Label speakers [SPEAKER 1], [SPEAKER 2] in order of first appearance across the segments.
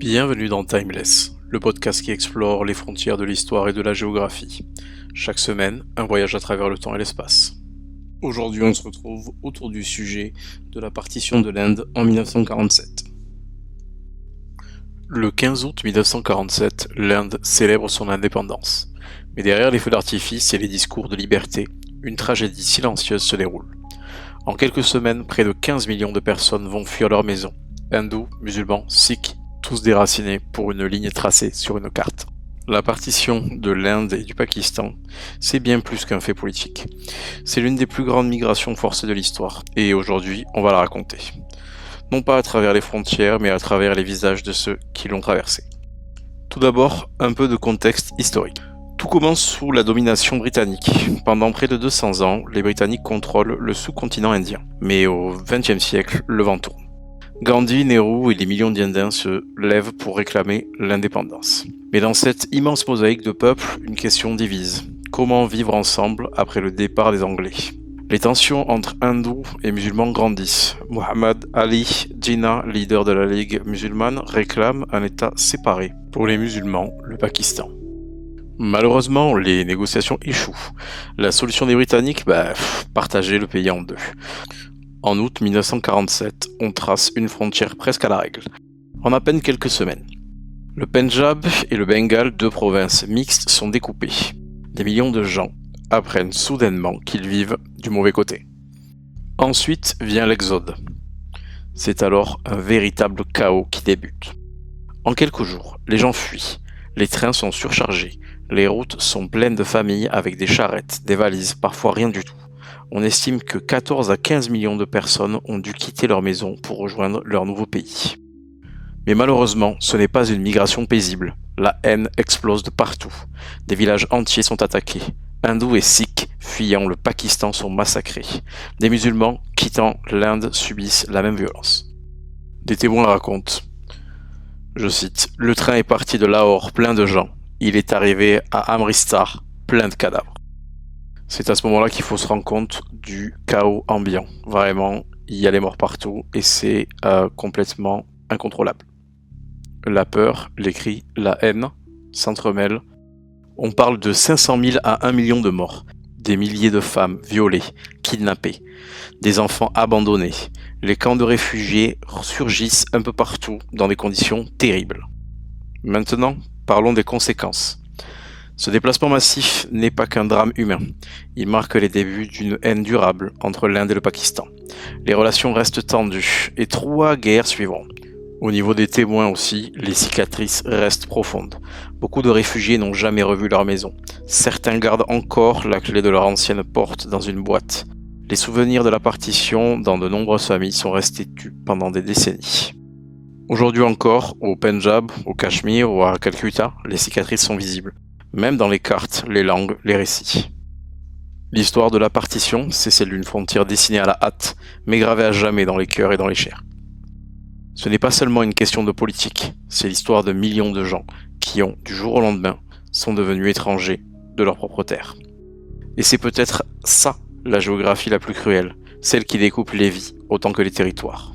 [SPEAKER 1] Bienvenue dans Timeless, le podcast qui explore les frontières de l'histoire et de la géographie. Chaque semaine, un voyage à travers le temps et l'espace. Aujourd'hui, on se retrouve autour du sujet de la partition de l'Inde en 1947. Le 15 août 1947, l'Inde célèbre son indépendance. Mais derrière les feux d'artifice et les discours de liberté, une tragédie silencieuse se déroule. En quelques semaines, près de 15 millions de personnes vont fuir leur maison. Hindous, musulmans, sikhs, tous déracinés pour une ligne tracée sur une carte. La partition de l'Inde et du Pakistan, c'est bien plus qu'un fait politique. C'est l'une des plus grandes migrations forcées de l'histoire, et aujourd'hui, on va la raconter. Non pas à travers les frontières, mais à travers les visages de ceux qui l'ont traversée. Tout d'abord, un peu de contexte historique. Tout commence sous la domination britannique. Pendant près de 200 ans, les Britanniques contrôlent le sous-continent indien. Mais au XXe siècle, le vent tourne. Gandhi, Nehru et les millions d'Indiens se lèvent pour réclamer l'indépendance. Mais dans cette immense mosaïque de peuples, une question divise. Comment vivre ensemble après le départ des Anglais ? Les tensions entre hindous et musulmans grandissent. Muhammad Ali Jinnah, leader de la Ligue musulmane, réclame un État séparé. Pour les musulmans, le Pakistan. Malheureusement, les négociations échouent. La solution des Britanniques, partager le pays en deux. En août 1947, on trace une frontière presque à la règle, en à peine quelques semaines. Le Pendjab et le Bengale, deux provinces mixtes, sont découpées. Des millions de gens apprennent soudainement qu'ils vivent du mauvais côté. Ensuite vient l'exode. C'est alors un véritable chaos qui débute. En quelques jours, les gens fuient, les trains sont surchargés, les routes sont pleines de familles avec des charrettes, des valises, parfois rien du tout. On estime que 14 à 15 millions de personnes ont dû quitter leur maison pour rejoindre leur nouveau pays. Mais malheureusement, ce n'est pas une migration paisible. La haine explose de partout. Des villages entiers sont attaqués. Hindous et sikhs fuyant le Pakistan sont massacrés. Des musulmans quittant l'Inde subissent la même violence. Des témoins racontent, je cite, « Le train est parti de Lahore plein de gens. Il est arrivé à Amritsar plein de cadavres. » C'est à ce moment-là qu'il faut se rendre compte du chaos ambiant. Vraiment, il y a les morts partout et c'est complètement incontrôlable. La peur, les cris, la haine s'entremêlent. On parle de 500 000 à 1 million de morts. Des milliers de femmes violées, kidnappées, des enfants abandonnés. Les camps de réfugiés surgissent un peu partout dans des conditions terribles. Maintenant, parlons des conséquences. Ce déplacement massif n'est pas qu'un drame humain. Il marque les débuts d'une haine durable entre l'Inde et le Pakistan. Les relations restent tendues et 3 guerres suivront. Au niveau des témoins aussi, les cicatrices restent profondes. Beaucoup de réfugiés n'ont jamais revu leur maison. Certains gardent encore la clé de leur ancienne porte dans une boîte. Les souvenirs de la partition dans de nombreuses familles sont restés tus pendant des décennies. Aujourd'hui encore, au Pendjab, au Cachemire ou à Calcutta, les cicatrices sont visibles. Même dans les cartes, les langues, les récits. L'histoire de la partition, c'est celle d'une frontière dessinée à la hâte, mais gravée à jamais dans les cœurs et dans les chairs. Ce n'est pas seulement une question de politique, c'est l'histoire de millions de gens qui ont, du jour au lendemain, sont devenus étrangers de leur propre terre. Et c'est peut-être ça, la géographie la plus cruelle, celle qui découpe les vies autant que les territoires.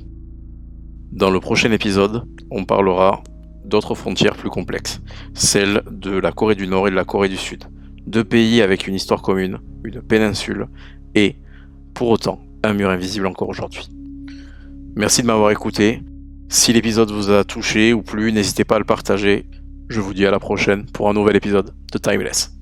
[SPEAKER 1] Dans le prochain épisode, on parlera d'autres frontières plus complexes, celles de la Corée du Nord et de la Corée du Sud. 2 pays avec une histoire commune, une péninsule, et, pour autant, un mur invisible encore aujourd'hui. Merci de m'avoir écouté. Si l'épisode vous a touché ou plu, n'hésitez pas à le partager. Je vous dis à la prochaine pour un nouvel épisode de Timeless.